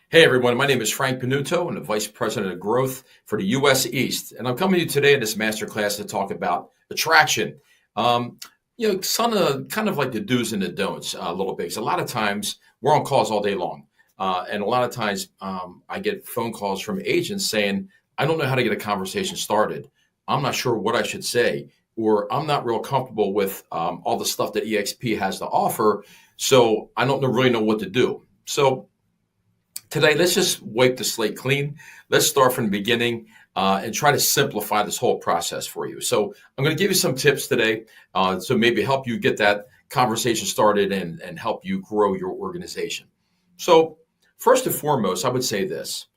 Hey everyone, my name is Frank Pinuto. I'm the Vice President of Growth for the US East. And I'm coming to you today in this masterclass to talk about attraction. Um, kind of like the do's and the don'ts a little bit. 'Cause a lot of times we're on calls all day long. And a lot of times I get phone calls from agents saying, I don't know how to get a conversation started. I'm not sure what I should say, or I'm not real comfortable with all the stuff that eXp has to offer. So I don't really know what to do. So today, let's just wipe the slate clean. Let's start from the beginning and try to simplify this whole process for you. So I'm going to give you some tips today to maybe help you get that conversation started and help you grow your organization. So first and foremost, I would say this.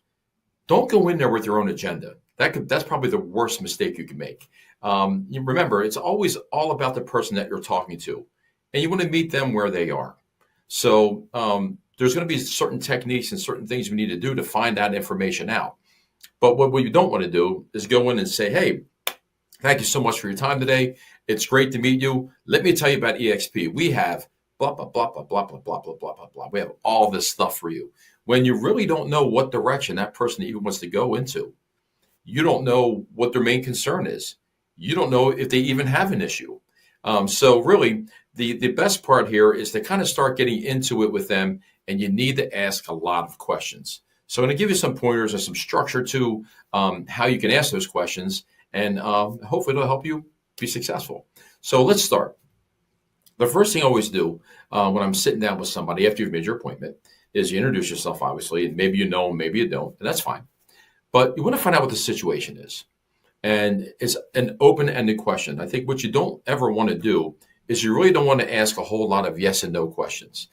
Don't go in there with your own agenda. That's probably the worst mistake you can make. You remember, it's always all about the person that you're talking to, and you want to meet them where they are. So there's going to be certain techniques and certain things we need to do to find that information out. But what we don't want to do is go in and say, hey, thank you so much for your time today. It's great to meet you. Let me tell you about eXp. We have blah, blah, blah, blah, blah, blah, blah, blah, blah, blah, blah. We have all this stuff for you. When you really don't know what direction that person even wants to go into, you don't know what their main concern is. You don't know if they even have an issue. So really, the best part here is to kind of start getting into it with them, and you need to ask a lot of questions. So I'm going to give you some pointers and some structure to how you can ask those questions, and hopefully it'll help you be successful. So let's start. The first thing I always do when I'm sitting down with somebody after you've made your appointment is you introduce yourself, obviously, and maybe you know them, maybe you don't, and that's fine. But you want to find out what the situation is. And it's an open-ended question. I think what you don't ever want to do is you really don't want to ask a whole lot of yes and no questions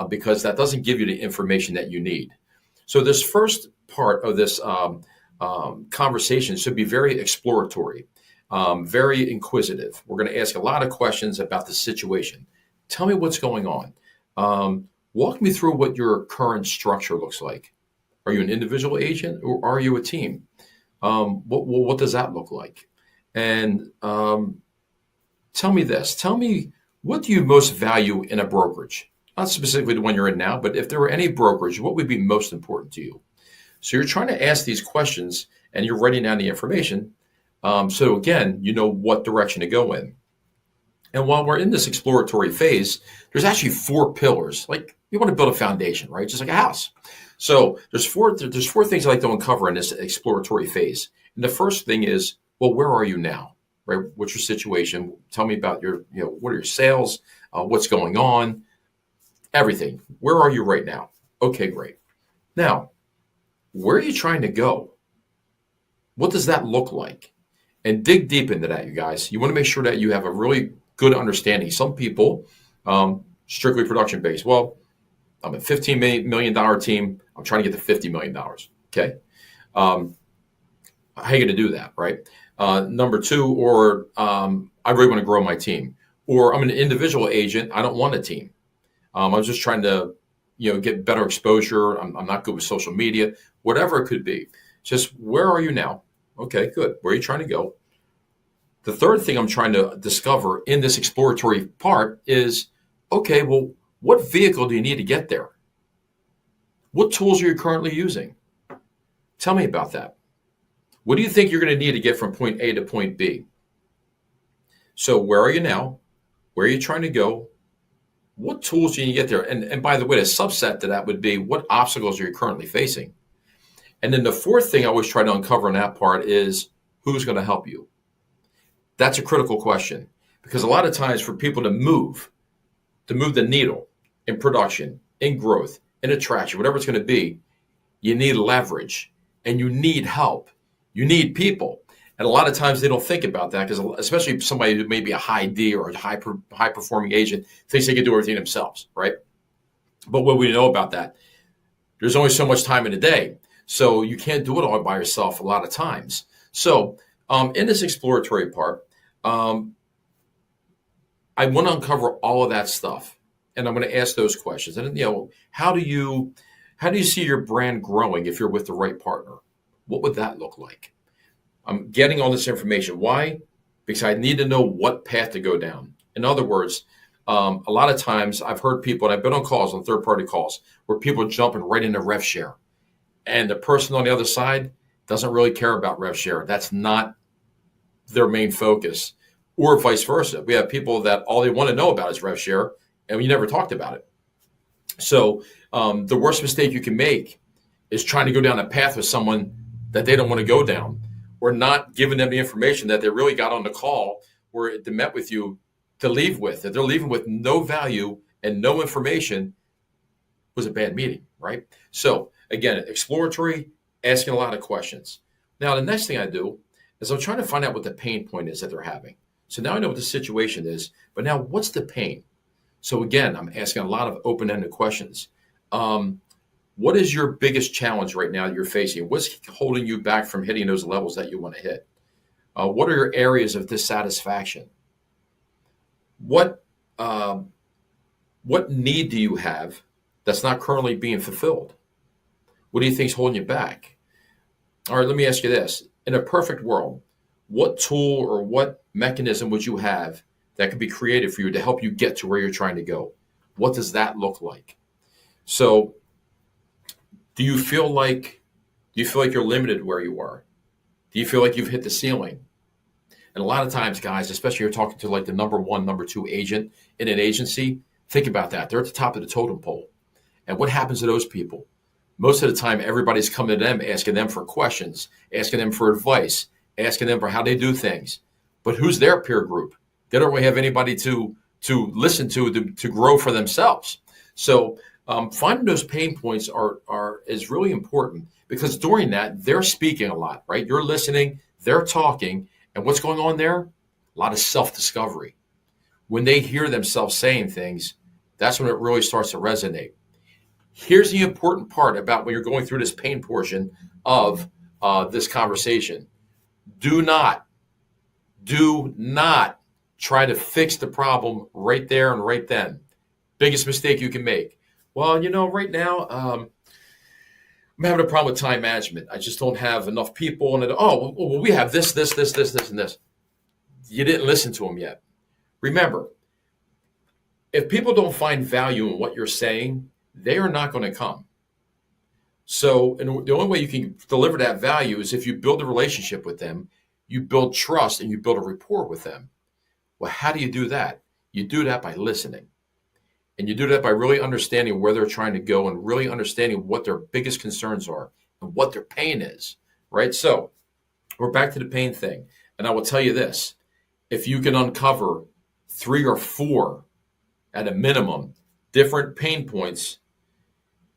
because that doesn't give you the information that you need. So this first part of this conversation should be very exploratory, very inquisitive. We're going to ask a lot of questions about the situation. Tell me what's going on. Walk me through what your current structure looks like. Are you an individual agent or are you a team? What does that look like? And tell me this. Tell me, what do you most value in a brokerage? Not specifically the one you're in now, but if there were any brokerage, what would be most important to you? So you're trying to ask these questions and you're writing down the information. So again, you know what direction to go in. And while we're in this exploratory phase, there's actually 4 pillars. Like you want to build a foundation, right? Just like a house. So there's four things I like to uncover in this exploratory phase. And the first thing is, well, where are you now? Right? What's your situation? Tell me about what are your sales? What's going on? Everything. Where are you right now? Okay, great. Now, where are you trying to go? What does that look like? And dig deep into that, you guys. You want to make sure that you have a really good understanding. Some people, strictly production based. Well, I'm a $15 million team. I'm trying to get to $50 million. Okay. How are you going to do that, right? Number 2, or I really want to grow my team. Or I'm an individual agent. I don't want a team. I'm just trying to, get better exposure. I'm not good with social media, whatever it could be. Just where are you now? Okay, good. Where are you trying to go? The third thing I'm trying to discover in this exploratory part is, okay, well, what vehicle do you need to get there? What tools are you currently using? Tell me about that. What do you think you're going to need to get from point A to point B? So where are you now? Where are you trying to go? What tools do you need to get there? And by the way, a subset to that would be, what obstacles are you currently facing? And then the fourth thing I always try to uncover in that part is, who's going to help you? That's a critical question, because a lot of times for people to move the needle in production, in growth, in attraction, whatever it's going to be, you need leverage and you need help. You need people. And a lot of times they don't think about that, because especially somebody who may be a high D or a high performing agent thinks they can do everything themselves, right? But what we know about that, there's only so much time in a day. So you can't do it all by yourself a lot of times. So in this exploratory part, I want to uncover all of that stuff, and I'm going to ask those questions. And how do you see your brand growing if you're with the right partner? What would that look like? I'm getting all this information. Why? Because I need to know what path to go down. In other words, a lot of times I've heard people, and I've been on calls, on third-party calls, where people are jumping right into rev share. and the person on the other side doesn't really care about rev share. That's not their main focus, or vice versa. We have people that all they want to know about is rev share, and we never talked about it. So the worst mistake you can make is trying to go down a path with someone that they don't want to go down, or not giving them the information that they really got on the call where they met with you to leave with. That they're leaving with no value and no information was a bad meeting, right? So again, exploratory, asking a lot of questions. Now, the next thing I do is I'm trying to find out what the pain point is that they're having. So now I know what the situation is, but now what's the pain? So again, I'm asking a lot of open-ended questions. What is your biggest challenge right now that you're facing? What's holding you back from hitting those levels that you want to hit? What are your areas of dissatisfaction? What need do you have that's not currently being fulfilled? What do you think is holding you back? All right, let me ask you this. In a perfect world, what tool or what mechanism would you have that could be created for you to help you get to where you're trying to go? What does that look like? So do you feel like you're limited where you are? Do you feel like you've hit the ceiling? And a lot of times, guys, especially you're talking to like the number one, number two agent in an agency, think about that. They're at the top of the totem pole. And what happens to those people? Most of the time, everybody's coming to them, asking them for questions, asking them for advice, asking them for how they do things. But who's their peer group? They don't really have anybody to listen to grow for themselves. So finding those pain points is really important, because during that, they're speaking a lot, right? You're listening, they're talking, and what's going on there? A lot of self-discovery. When they hear themselves saying things, that's when it really starts to resonate. Here's the important part about when you're going through this pain portion of this conversation. Do not try to fix the problem right there and right then. Biggest mistake you can make. Well, right now, I'm having a problem with time management. I just don't have enough people. And we have this, and this. You didn't listen to them yet. Remember, if people don't find value in what you're saying, they are not going to come. So and the only way you can deliver that value is if you build a relationship with them, you build trust, and you build a rapport with them. Well, how do you do that? You do that by listening. And you do that by really understanding where they're trying to go and really understanding what their biggest concerns are and what their pain is, right? So we're back to the pain thing. And I will tell you this, if you can uncover 3 or 4 at a minimum different pain points,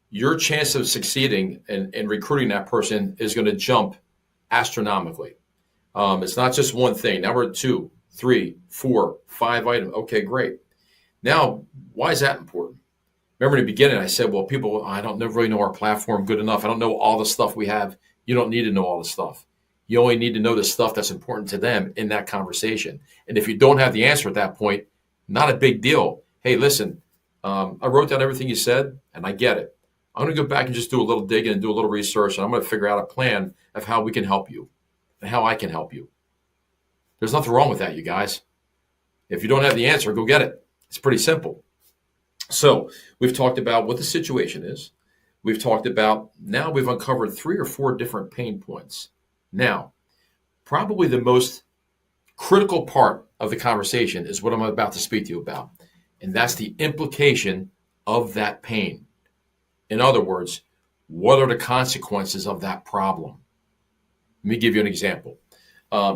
your chance of succeeding in recruiting that person is going to jump astronomically. It's not just one thing. Now we're at 2, 3, 4, 5 items. Okay, great. Now, why is that important? Remember in the beginning, I said, well, people, I don't really know our platform good enough. I don't know all the stuff we have. You don't need to know all the stuff. You only need to know the stuff that's important to them in that conversation. And if you don't have the answer at that point, not a big deal. Hey, listen, I wrote down everything you said, and I get it. I'm going to go back and just do a little digging and do a little research, and I'm going to figure out a plan of how we can help you and how I can help you. There's nothing wrong with that, you guys. If you don't have the answer, go get it. It's pretty simple. So we've talked about what the situation is. We've talked about, now we've uncovered 3 or 4 different pain points. Now, probably the most critical part of the conversation is what I'm about to speak to you about. And that's the implication of that pain. In other words, what are the consequences of that problem? Let me give you an example.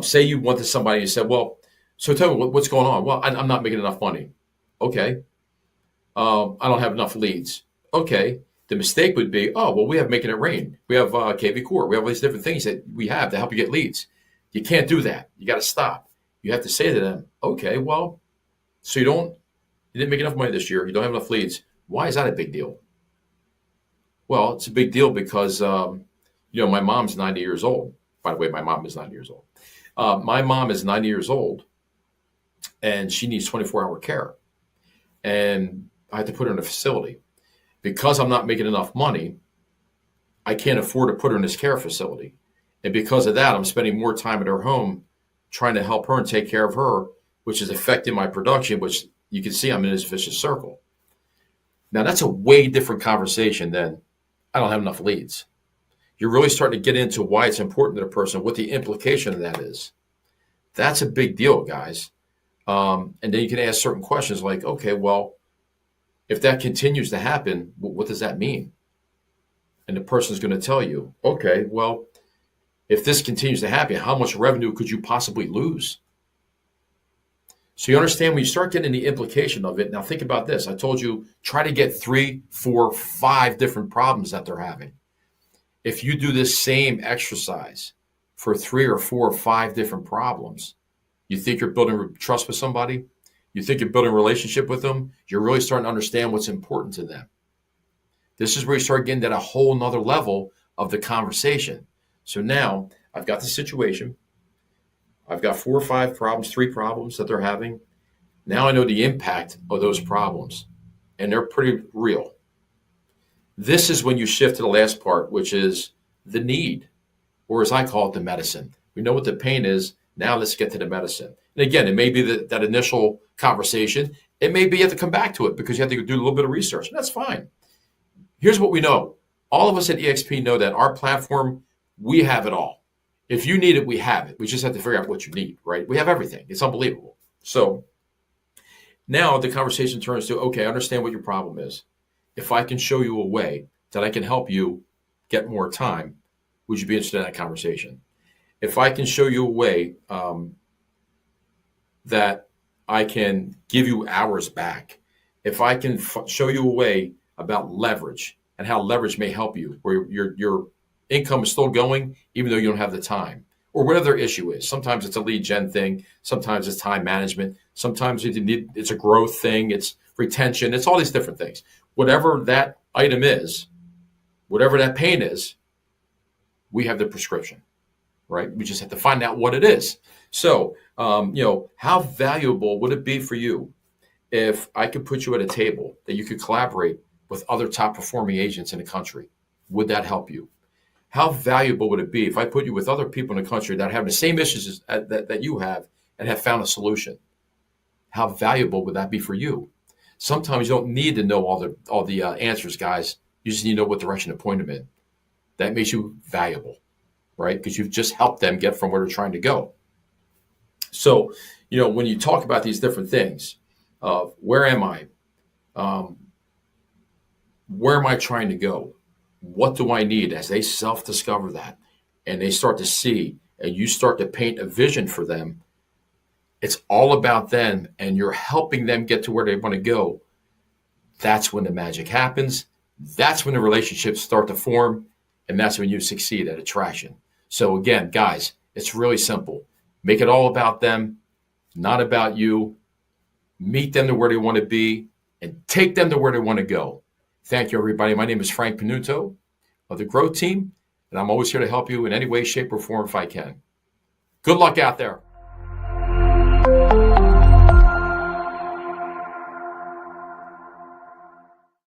Say you went to somebody and you said, well, so tell me what's going on. Well, I'm not making enough money. Okay. I don't have enough leads. Okay. The mistake would be, oh, well, we have Making It Rain. We have KV Core. We have all these different things that we have to help you get leads. You can't do that. You got to stop. You have to say to them, okay, well, so you didn't make enough money this year. You don't have enough leads. Why is that a big deal? Well, it's a big deal because, my mom's 90 years old. By the way, my mom is 90 years old. My mom is 90 years old, and she needs 24-hour care. And I had to put her in a facility. Because I'm not making enough money, I can't afford to put her in this care facility. And because of that, I'm spending more time at her home trying to help her and take care of her, which is affecting my production, which you can see I'm in this vicious circle. Now, that's a way different conversation than I don't have enough leads. you're really starting to get into why it's important to the person, what the implication of that is. That's a big deal, guys. And then you can ask certain questions like, okay, well, if that continues to happen, what does that mean? And the person's going to tell you, okay, well, if this continues to happen, how much revenue could you possibly lose? So you understand when you start getting the implication of it. Now think about this. I told you, try to get 3, 4, 5 different problems that they're having. If you do this same exercise for 3 or 4 or 5 different problems, you think you're building trust with somebody? You think you're building a relationship with them? You're really starting to understand what's important to them. This is where you start getting at a whole nother level of the conversation. So now I've got the situation. I've got 4 or 5 problems, 3 problems that they're having. Now I know the impact of those problems, and they're pretty real. This is when you shift to the last part, which is the need, or as I call it, the medicine. We know what the pain is. Now let's get to the medicine. And again, it may be that initial conversation. It may be you have to come back to it because you have to do a little bit of research. And that's fine. Here's what we know. All of us at eXp know that our platform, we have it all. If you need it, we have it. We just have to figure out what you need, right? We have everything. It's unbelievable. So now the conversation turns to, okay, I understand what your problem is. If I can show you a way that I can help you get more time, would you be interested in that conversation? If I can show you a way that I can give you hours back, if I can show you a way about leverage and how leverage may help you, where your income is still going, even though you don't have the time, or whatever their issue is. Sometimes it's a lead gen thing. Sometimes it's time management. Sometimes it's a growth thing. It's retention. It's all these different things. Whatever that item is, whatever that pain is, we have the prescription, right? We just have to find out what it is. So, how valuable would it be for you if I could put you at a table that you could collaborate with other top performing agents in the country? Would that help you? How valuable would it be if I put you with other people in the country that have the same issues that you have and have found a solution? How valuable would that be for you? Sometimes you don't need to know all the answers, guys. You just need to know what direction to point them in. That makes you valuable, right? Because you've just helped them get from where they're trying to go. So, when you talk about these different things of where am I? Where am I trying to go? What do I need? As they self-discover that and they start to see and you start to paint a vision for them, it's all about them and you're helping them get to where they want to go. That's when the magic happens. That's when the relationships start to form. And that's when you succeed at attraction. So again, guys, it's really simple. Make it all about them, not about you. Meet them to where they want to be and take them to where they want to go. Thank you, everybody. My name is Frank Panuto of the Growth Team, and I'm always here to help you in any way, shape, or form if I can. Good luck out there.